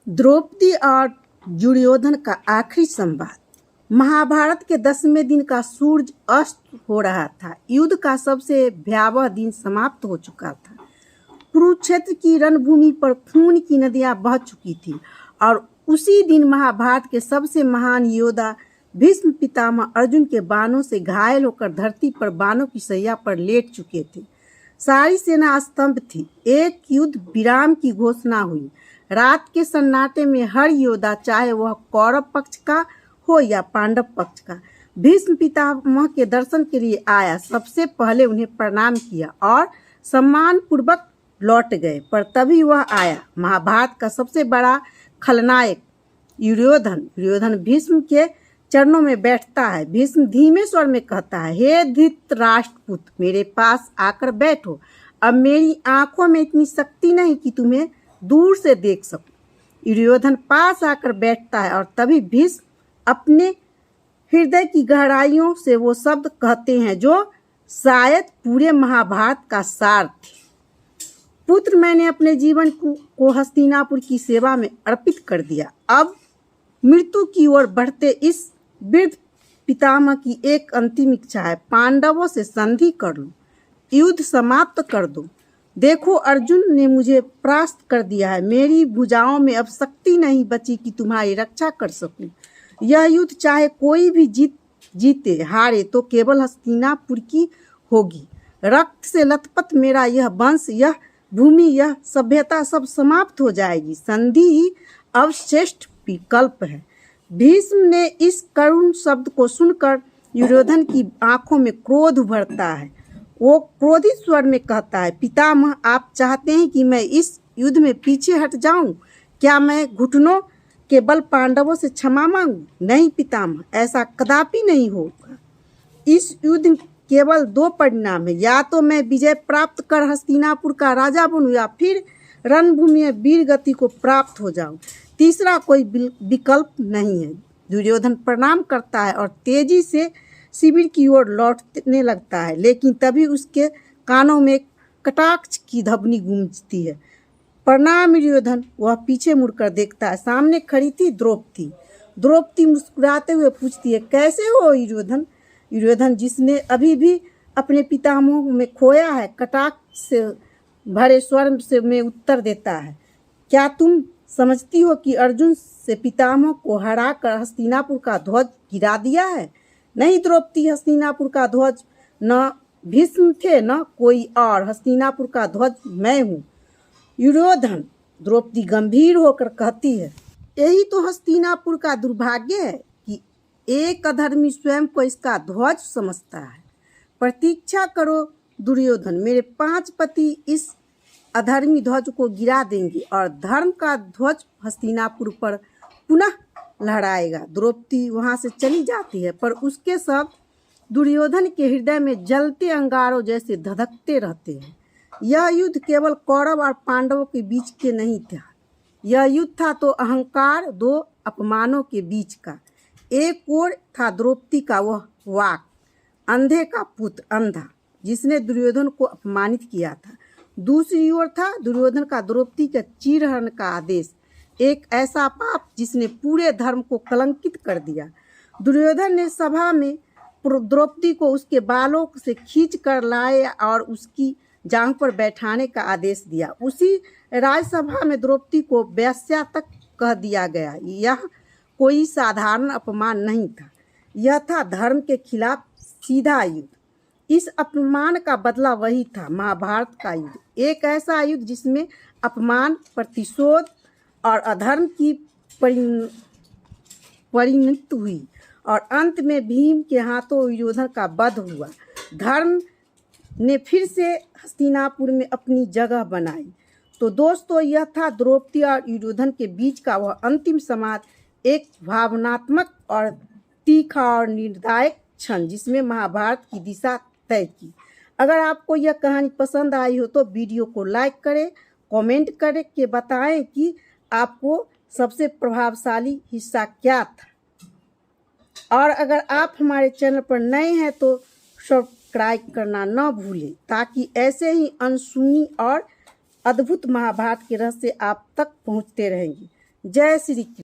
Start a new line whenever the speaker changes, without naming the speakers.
द्रौपदी और दुर्योधन का आखिरी संवाद। महाभारत के 10वें दिन का सूरज अस्त हो रहा था। युद्ध का सबसे भयावह दिन समाप्त हो चुका था। कुरुक्षेत्र की रणभूमि पर खून की नदियां बह चुकी थी और उसी दिन महाभारत के सबसे महान योद्धा भीष्म पितामह अर्जुन के बाणों से घायल होकर धरती पर बाणों की शैया पर लेट चुके थे। सारी सेना स्तंभ थी। एक युद्ध विराम की घोषणा हुई। रात के सन्नाटे में हर योद्धा, चाहे वह कौरव पक्ष का हो या पांडव पक्ष का, भीष्म पितामह के दर्शन के लिए आया। सबसे पहले उन्हें प्रणाम किया और सम्मान पूर्वक लौट गए। पर तभी वह आया, महाभारत का सबसे बड़ा खलनायक दुर्योधन भीष्म के चरणों में बैठता है। भीष्म धीमे स्वर में कहता है, हे धृतराष्ट्रपुत्र, मेरे पास आकर बैठो। अब मेरी आंखों में इतनी शक्ति नहीं कि तुम्हें दूर से देख सकूं। दुर्योधन पास आकर बैठता है और तभी भीष्म अपने हृदय की गहराइयों से वो शब्द कहते हैं जो शायद पूरे महाभारत का सार थे। पुत्र, मैंने अपने जीवन को हस्तिनापुर की सेवा में अर्पित कर दिया। अब मृत्यु की ओर बढ़ते इस वृद्ध पितामह की एक अंतिम इच्छा है, पांडवों से संधि कर लो, युद्ध समाप्त कर दो। देखो, अर्जुन ने मुझे परास्त कर दिया है। मेरी भुजाओं में अब शक्ति नहीं बची कि तुम्हारी रक्षा कर सकूं। यह युद्ध चाहे कोई भी जीते हारे तो केवल हस्तिनापुर की होगी। रक्त से लथपथ मेरा यह वंश, यह भूमि, यह सभ्यता सब समाप्त हो जाएगी। संधि ही अब श्रेष्ठ विकल्प है। भीष्म ने इस करुण शब्द को सुनकर दुर्योधन की आंखों में क्रोध उभरता है। वो क्रोधित स्वर में कहता है, पितामह, आप चाहते हैं कि मैं इस युद्ध में पीछे हट जाऊं? क्या मैं घुटनों के बल पांडवों से क्षमा मांगूं? नहीं पितामह, ऐसा कदापि नहीं होगा। इस युद्ध केवल दो परिणाम है, या तो मैं विजय प्राप्त कर हस्तिनापुर का राजा बनूं या फिर रणभूमि में वीर गति को प्राप्त हो जाऊं। तीसरा कोई विकल्प नहीं है। दुर्योधन प्रणाम करता है और तेजी से शिविर की ओर लौटने लगता है, लेकिन तभी उसके कानों में कटाक्ष की ध्वनि गूंजती है। प्रणाम दुर्योधन। वह पीछे मुड़कर देखता है। सामने खड़ी थी द्रौपदी मुस्कुराते हुए पूछती है, कैसे हो दुर्योधन? दुर्योधन, जिसने अभी भी अपने पितामह में खोया है, कटाक्ष से भरे स्वर से में उत्तर देता है, क्या तुम समझती हो कि अर्जुन से पितामह को हराकर हस्तिनापुर का ध्वज गिरा दिया है? नहीं द्रौपदी, हस्तिनापुर का ध्वज न भीष्म थे न कोई और। हस्तिनापुर का ध्वज मैं हूँ। दुर्योधन, द्रौपदी गंभीर होकर कहती है, यही तो हस्तिनापुर का दुर्भाग्य है कि एक अधर्मी स्वयं को इसका ध्वज समझता है। प्रतीक्षा करो दुर्योधन, मेरे 5 पति इस अधर्मी ध्वज को गिरा देंगे और धर्म का ध्वज हस्तिनापुर पर पुनः लहराएगा। द्रौपदी वहां से चली जाती है, पर उसके शब्द दुर्योधन के हृदय में जलते अंगारों जैसे धधकते रहते हैं। यह युद्ध केवल कौरव और पांडवों के बीच के नहीं था। यह युद्ध था तो अहंकार, 2 अपमानों के बीच का। एक ओर था द्रौपदी का वह वाक, अंधे का पुत्र अंधा, जिसने दुर्योधन को अपमानित किया था। दूसरी ओर था दुर्योधन का द्रौपदी के चीरहरण का आदेश, एक ऐसा पाप जिसने पूरे धर्म को कलंकित कर दिया। दुर्योधन ने सभा में द्रौपदी को उसके बालों से खींच कर लाए और उसकी जांघ पर बैठाने का आदेश दिया। उसी राजसभा में द्रौपदी को वेश्या तक कह दिया गया। यह कोई साधारण अपमान नहीं था, यह था धर्म के खिलाफ सीधा युद्ध। इस अपमान का बदला वही था महाभारत का युद्ध, एक ऐसा युद्ध जिसमें अपमान, प्रतिशोध और अधर्म की परिणति हुई और अंत में भीम के हाथों दुर्योधन का वध हुआ। धर्म ने फिर से हस्तिनापुर में अपनी जगह बनाई। तो दोस्तों, यह था द्रौपदी और दुर्योधन के बीच का वह अंतिम संवाद, एक भावनात्मक और तीखा और निर्णायक क्षण जिसमें महाभारत की दिशा तय की। अगर आपको यह कहानी पसंद आई हो तो वीडियो को लाइक करें, कमेंट करके के बताएं कि आपको सबसे प्रभावशाली हिस्सा क्या था। और अगर आप हमारे चैनल पर नए हैं तो सब्सक्राइब करना न भूलें, ताकि ऐसे ही अनसुनी और अद्भुत महाभारत के रहस्य आप तक पहुंचते रहेंगे। जय श्री कृष्ण।